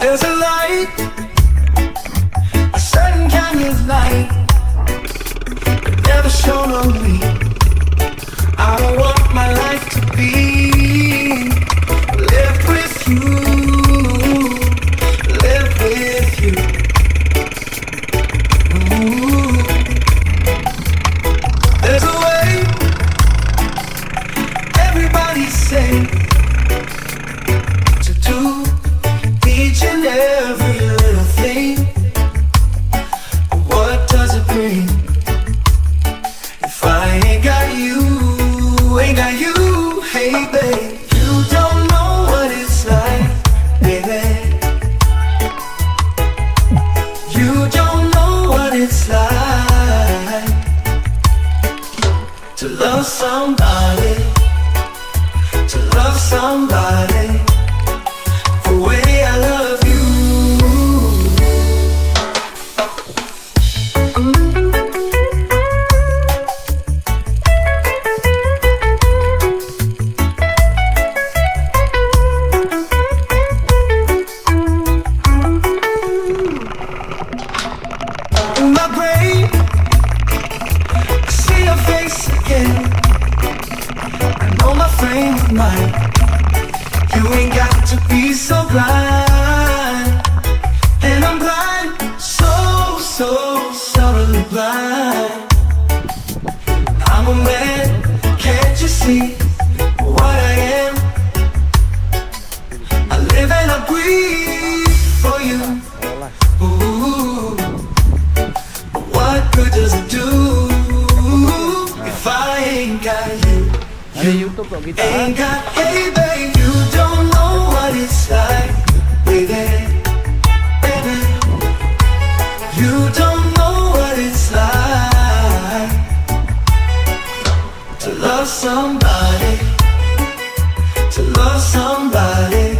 There's a light, a certain kind of light, never shone on me. I don't want my life to be lived with you, lived with you. Ooh. There's a way, everybody say, to do each and every little thing. What does it bring if I ain't got you, ain't got you? Hey babe, you don't know what it's like, baby. You don't know what it's like to love somebody, to love somebody the way I love you. In my brain, I see your face again. I know my frame of mind. You ain't got to be so blind. And I'm blind, so subtly blind. I'm a man, can't you see what I am? I live and I breathe for you. Ooh, what good does it do if I ain't got you? Ada YouTube kok kita. Ain't got, hey babe, you don't know what it's like, baby, baby. You don't know what it's like to love somebody, to love somebody